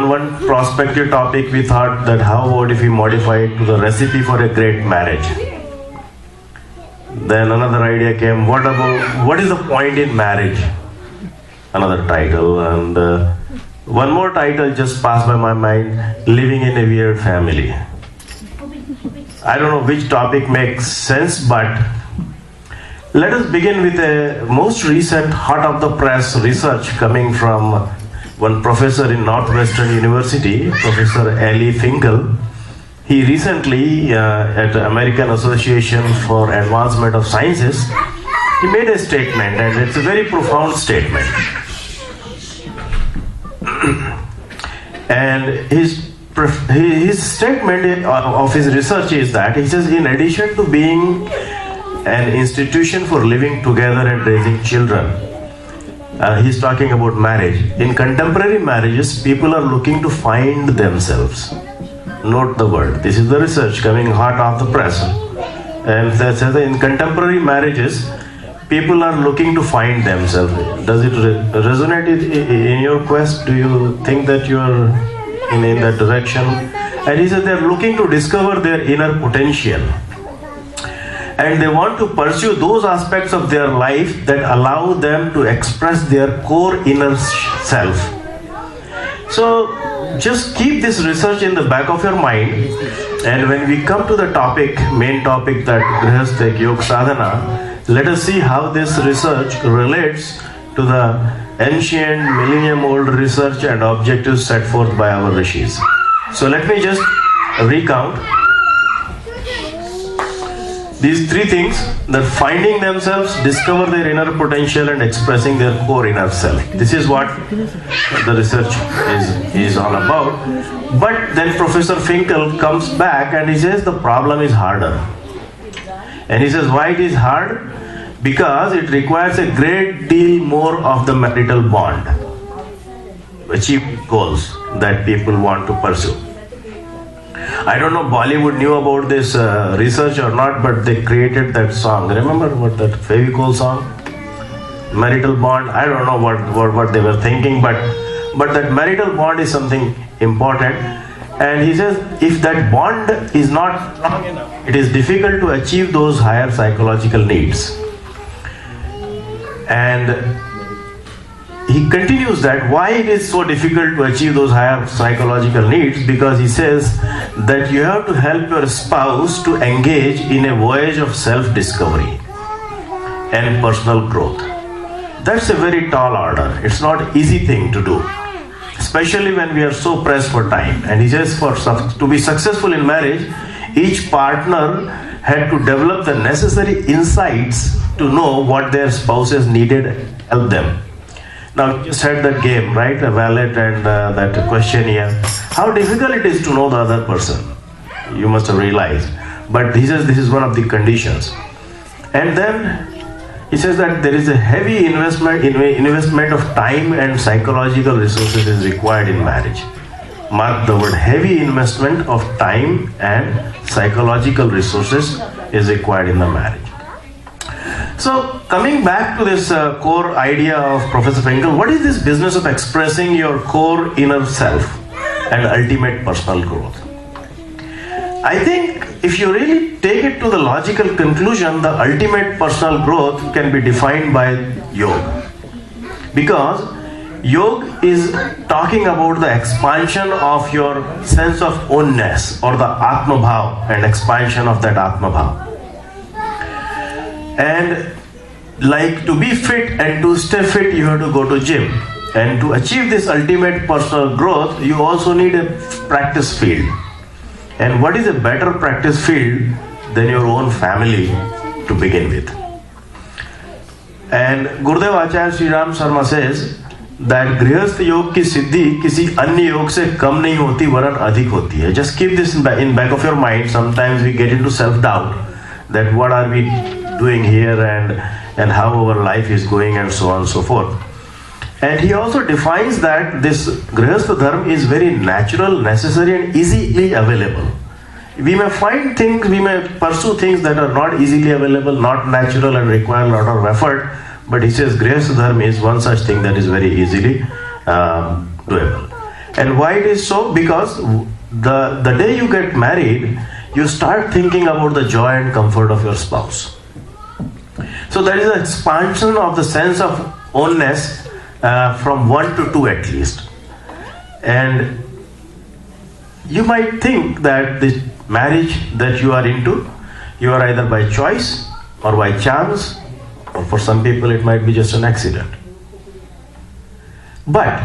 one prospective topic, we thought that how about if we modify it to the recipe for a great marriage. Then another idea came, what is the point in marriage? Another title, and one more title just passed by my mind, living in a weird family. I don't know which topic makes sense, but let us begin with a most recent hot off the press research coming from one professor in Northwestern University, Professor Eli Finkel. He recently, at American Association for Advancement of Sciences, he made a statement, and it's a very profound statement. And his statement of his research is that, he says, in addition to being an institution for living together and raising children, he's talking about marriage. In contemporary marriages, people are looking to find themselves. Note the word. This is the research coming hot off the press. And that says that in contemporary marriages, people are looking to find themselves. Does it resonate in your quest? Do you think that you are in that direction? And he said they are looking to discover their inner potential. And they want to pursue those aspects of their life that allow them to express their core inner self. So just keep this research in the back of your mind, and when we come to the main topic, that Grihastha Yoga Sadhana, let us see how this research relates to the ancient millennium-old research and objectives set forth by our rishis. So let me just recount these three things: that finding themselves, discover their inner potential, and expressing their core inner self. This is what the research is all about. But then Professor Finkel comes back and he says the problem is harder. And he says why it is hard? Because it requires a great deal more of the marital bond, achieve goals that people want to pursue. I don't know Bollywood knew about this research or not, but they created that song. Remember what that Fevicol song? Marital bond. I don't know what they were thinking, but that marital bond is something important. And he says if that bond is not strong enough, it is difficult to achieve those higher psychological needs. And he continues that why it is so difficult to achieve those higher psychological needs, because he says that you have to help your spouse to engage in a voyage of self-discovery and personal growth. That's a very tall order. It's not an easy thing to do, especially when we are so pressed for time. And he says to be successful in marriage, each partner had to develop the necessary insights to know what their spouses needed and help them. Now, you just had that game, right? A valet and that questionnaire. How difficult it is to know the other person. You must have realized. But he says this is one of the conditions. And then he says that there is a heavy investment of time and psychological resources is required in marriage. Mark the word, heavy investment of time and psychological resources is required in the marriage. So coming back to this core idea of Professor Finkel, what is this business of expressing your core inner self and ultimate personal growth? I think if you really take it to the logical conclusion, the ultimate personal growth can be defined by yoga. Because yoga is talking about the expansion of your sense of ownness, or the Atma Bhav, and expansion of that Atma Bhav. And like to be fit and to stay fit, you have to go to gym. And to achieve this ultimate personal growth, you also need a practice field. And what is a better practice field than your own family to begin with? And Gurudev Acharya Sri Ram Sharma says that Grihastha Yoga की सिद्धि किसी अन्य योग से कम नहीं होती, वरन अधिक होती है. Just keep this in back of your mind. Sometimes we get into self-doubt that what are we doing here and how our life is going and so on and so forth. And he also defines that this Grihastha Dharma is very natural, necessary and easily available. We may find things, we may pursue things that are not easily available, not natural and require a lot of effort, but he says Grihastha Dharma is one such thing that is very easily doable. And why it is so? Because the day you get married, you start thinking about the joy and comfort of your spouse. So there is an expansion of the sense of ownness from 1 to 2 at least. And you might think that the marriage that you are into, you are either by choice or by chance, or for some people it might be just an accident. But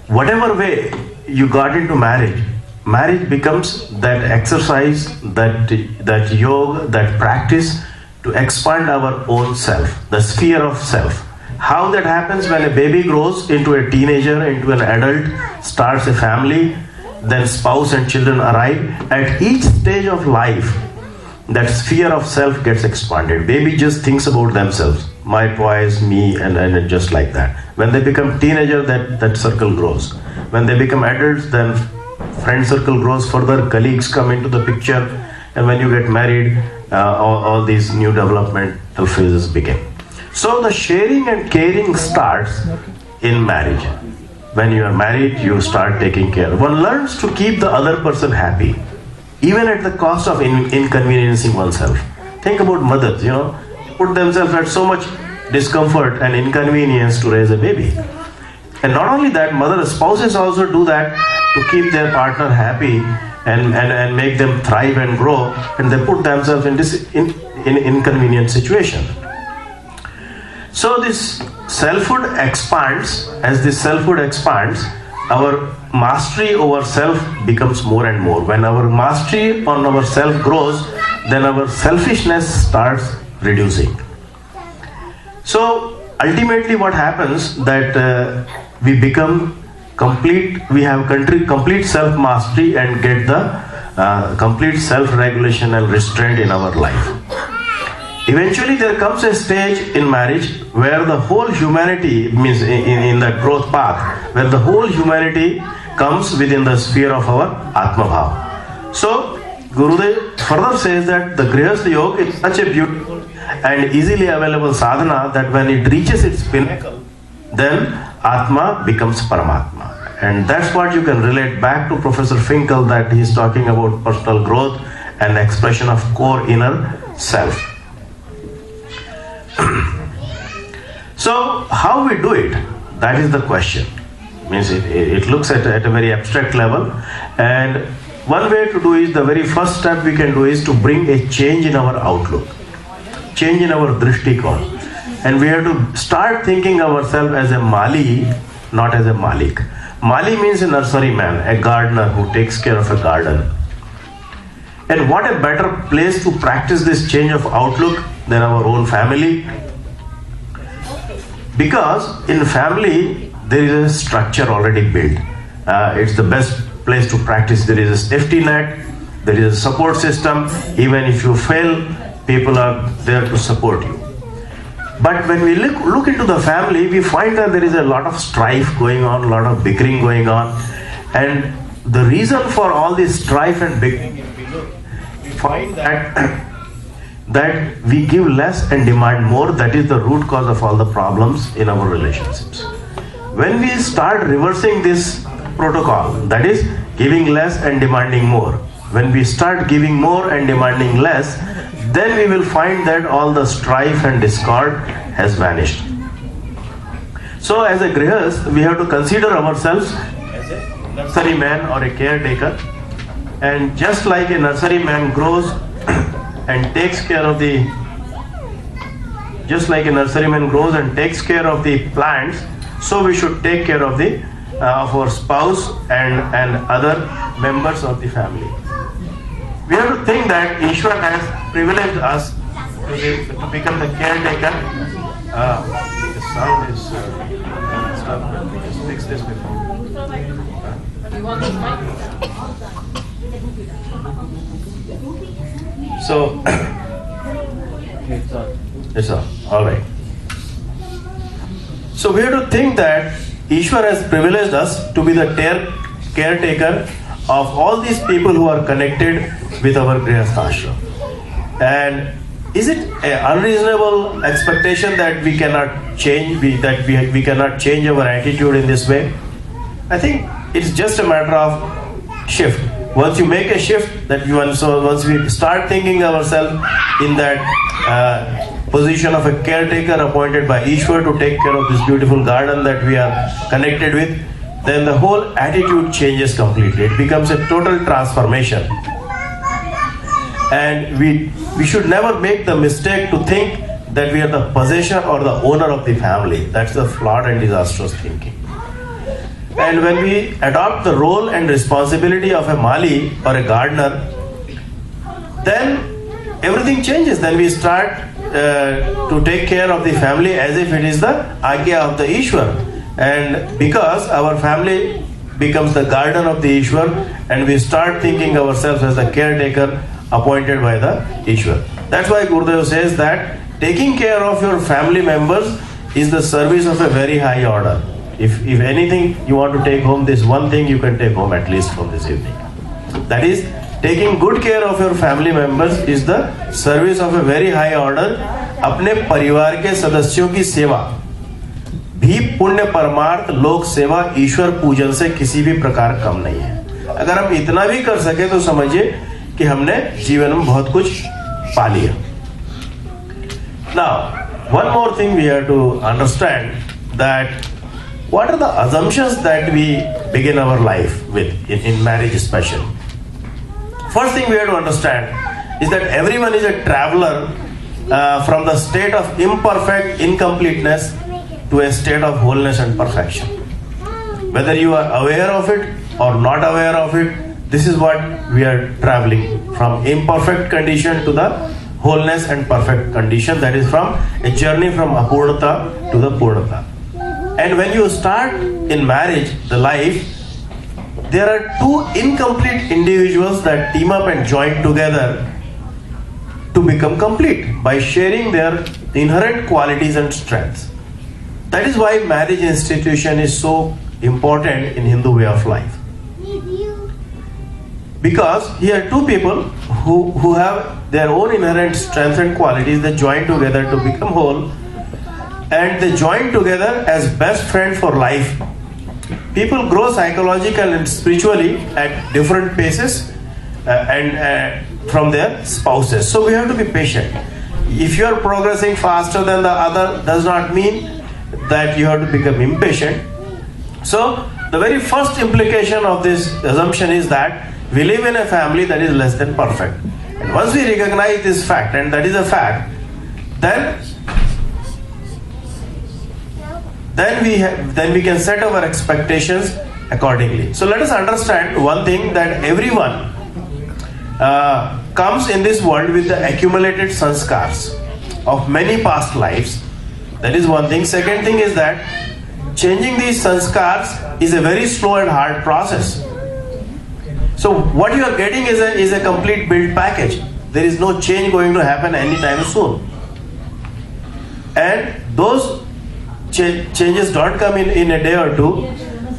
whatever way you got into marriage, marriage becomes that exercise, that yoga, that practice to expand our own self, the sphere of self. How that happens when a baby grows into a teenager, into an adult, starts a family, then spouse and children arrive. At each stage of life, that sphere of self gets expanded. Baby just thinks about themselves, my toys, me, and just like that. When they become teenager, that circle grows. When they become adults, then friend circle grows further, colleagues come into the picture, and when you get married, all these new developmental phases begin. So the sharing and caring starts in marriage. When you are married, you start taking care. One learns to keep the other person happy, even at the cost of inconveniencing oneself. Think about mothers, put themselves at so much discomfort and inconvenience to raise a baby. And not only that, spouses also do that to keep their partner happy and make them thrive and grow, and they put themselves in this inconvenient situation. So this selfhood expands. As this selfhood expands, our mastery over self becomes more and more. When our mastery on our self grows, then our selfishness starts reducing. So ultimately what happens that we become complete, we have complete self-mastery and get the complete self-regulation and restraint in our life. Eventually there comes a stage in marriage where the whole humanity, means in the growth path, where the whole humanity comes within the sphere of our Atma Bhava. So Gurudev further says that the Grihastha Yoga is such a beautiful and easily available sadhana that when it reaches its pinnacle, then Atma becomes Paramatma. And that's what you can relate back to Professor Finkel, that he is talking about personal growth and expression of core inner self. So how we do it, that is the question. Means it looks at a very abstract level, and one way to do is, the very first step we can do is to bring a change in our outlook, change in our drishtikon, and we have to start thinking ourselves as a Mali, not as a Malik. Mali means a nursery man, a gardener who takes care of a garden. And what a better place to practice this change of outlook than our own family. Because in family, there is a structure already built. It's the best place to practice. There is a safety net, there is a support system. Even if you fail, people are there to support you. But when we look into the family, we find that there is a lot of strife going on, a lot of bickering going on. And the reason for all this strife and bickering, we find that that we give less and demand more. That is the root cause of all the problems in our relationships. When we start reversing this protocol, that is giving less and demanding more, when we start giving more and demanding less, then we will find that all the strife and discord has vanished. So as a grihast, we have to consider ourselves as a nursery man or a caretaker. And just like a nursery man grows and takes care of the, plants, so we should take care of of our spouse and other members of the family. We have to think that Ishwar has privileged us to become the caretaker. The sound is stuck. Just fix this before. You want this mic? So, it's on. All right. So we have to think that Ishwar has privileged us to be the caretaker of all these people who are connected with our Grihastha ashram. And is it an unreasonable expectation that we cannot change, we cannot change our attitude in this way? I think it's just a matter of shift. Once you make a shift, once we start thinking ourselves in that position of a caretaker appointed by Ishwar to take care of this beautiful garden that we are connected with, then the whole attitude changes completely. It becomes a total transformation. And we should never make the mistake to think that we are the possessor or the owner of the family. That's the flawed and disastrous thinking. And when we adopt the role and responsibility of a Mali or a gardener, then everything changes. Then we start to take care of the family as if it is the Agya of the Ishwar. And because our family becomes the garden of the Ishwar, and we start thinking ourselves as the caretaker appointed by the Ishwar. That's why Gurudev says that taking care of your family members is the service of a very high order. If anything you want to take home, this one thing you can take home at least from this evening. That is, taking good care of your family members is the service of a very high order. अपने परिवार के सदस्यों की सेवा भी पुण्य परमार्थ लोक सेवा ईश्वर पूजन से किसी भी प्रकार कम नहीं है. अगर हम इतना भी कर सके तो समझिए कि हमने जीवन में बहुत कुछ पा लिया. Now, one more thing we have to understand, that what are the assumptions that we begin our life with in marriage especially. First thing we have to understand is that everyone is a traveler from the state of imperfect incompleteness to a state of wholeness and perfection. Whether you are aware of it or not aware of it, this is what we are traveling from, imperfect condition to the wholeness and perfect condition. That is from a journey from apurnata to the purnata. And when you start in marriage, the life, there are two incomplete individuals that team up and join together to become complete by sharing their inherent qualities and strengths. That is why marriage institution is so important in Hindu way of life. Because here two people who have their own inherent strengths and qualities, they join together to become whole, and they join together as best friends for life. People grow psychologically and spiritually at different paces and from their spouses. So we have to be patient. If you are progressing faster than the other, does not mean that you have to become impatient. So the very first implication of this assumption is that we live in a family that is less than perfect. And once we recognize this fact, and that is a fact, then we can set our expectations accordingly. So let us understand one thing, that everyone comes in this world with the accumulated sanskars of many past lives. That is one thing. Second thing is that changing these sanskars is a very slow and hard process. So what you are getting is a complete built package. There is no change going to happen anytime soon. And those changes don't come in a day or two.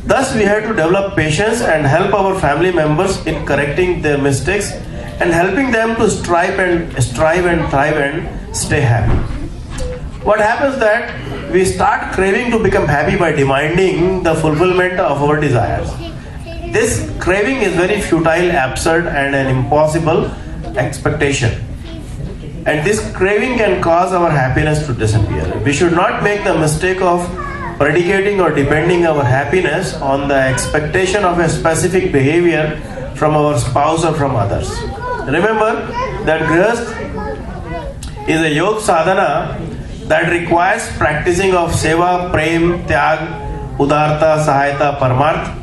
Thus we have to develop patience and help our family members in correcting their mistakes and helping them to strive and thrive and stay happy. What happens that we start craving to become happy by demanding the fulfillment of our desires. This craving is very futile, absurd, and an impossible expectation. And this craving can cause our happiness to disappear. We should not make the mistake of predicating or depending our happiness on the expectation of a specific behavior from our spouse or from others. Remember that Grihast is a yoga sadhana that requires practicing of seva, prem, tyag, udarta, sahayata, parmarth.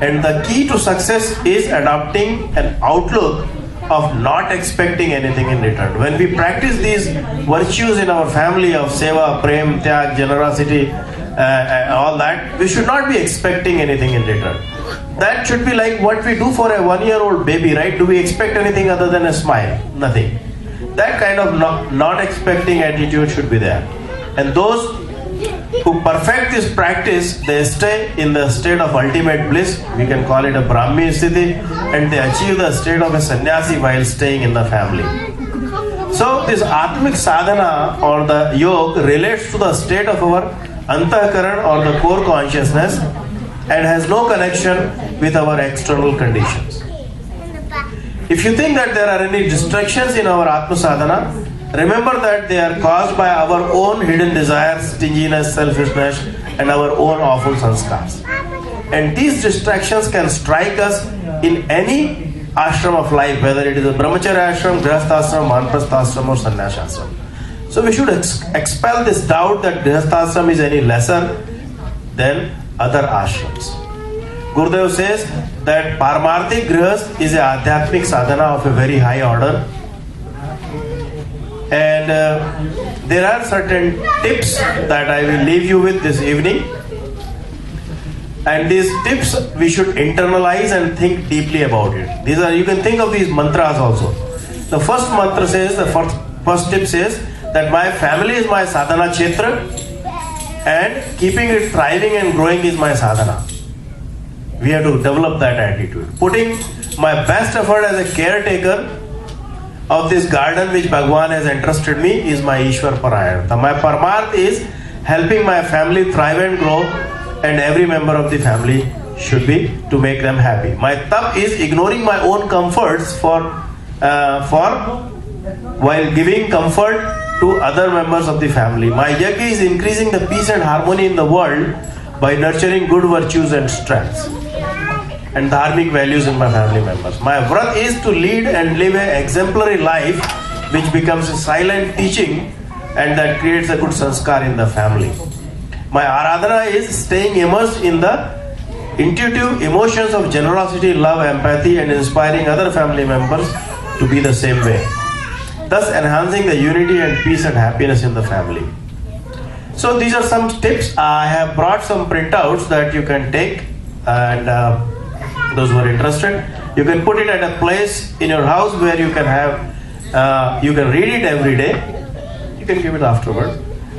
And the key to success is adopting an outlook of not expecting anything in return. When we practice these virtues in our family of seva, prem, tyag, generosity, all that, we should not be expecting anything in return. That should be like what we do for a 1-year-old baby, right? Do we expect anything other than a smile? Nothing. That kind of not expecting attitude should be there. And those who perfect this practice, they stay in the state of ultimate bliss. We can call it a Brahmi Sthiti, and they achieve the state of a sannyasi while staying in the family. So this Atmic sadhana or the yoga relates to the state of our antahkaran or the core consciousness, and has no connection with our external conditions. If you think that there are any distractions in our Atma Sadhana, remember that they are caused by our own hidden desires, stinginess, selfishness, and our own awful sanskars. And these distractions can strike us in any ashram of life, whether it is a brahmacharya ashram, grihastha ashram, manprastha ashram, or sannyasa ashram. So we should expel this doubt that grihastha ashram is any lesser than other ashrams. Gurudev says that Paramarthik Grihast is a Adhyatmic sadhana of a very high order. And there are certain tips that I will leave you with this evening. And these tips we should internalize and think deeply about it. These are, you can think of these mantras also. The first mantra says, the first tip says that my family is my sadhana kshetra and keeping it thriving and growing is my sadhana. We have to develop that attitude. Putting my best effort as a caretaker of this garden which Bhagwan has entrusted me is my Ishwar Parayana. My Paramarth is helping my family thrive and grow, and every member of the family should be to make them happy. My tap is ignoring my own comforts while giving comfort to other members of the family. My yajna is increasing the peace and harmony in the world by nurturing good virtues and strengths and dharmic values in my family members. My vrat is to lead and live an exemplary life which becomes a silent teaching and that creates a good sanskar in the family. My aradhana is staying immersed in the intuitive emotions of generosity, love, empathy, and inspiring other family members to be the same way, thus enhancing the unity and peace and happiness in the family. So these are some tips. I have brought some printouts that you can take, and those who are interested, you can put it at a place in your house where you can have, you can read it every day. You can give it afterwards.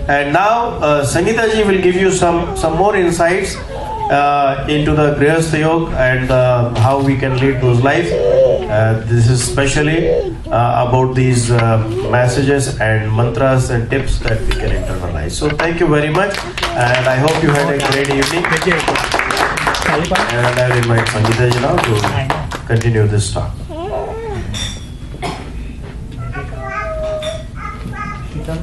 And now Sangeeta ji will give you some more insights into the Grihastha Yoga and how we can lead those lives. This is especially about these messages and mantras and tips that we can internalize. So thank you very much, and I hope you had a great evening. And I will invite Sangeeta ji now to continue this talk. Kita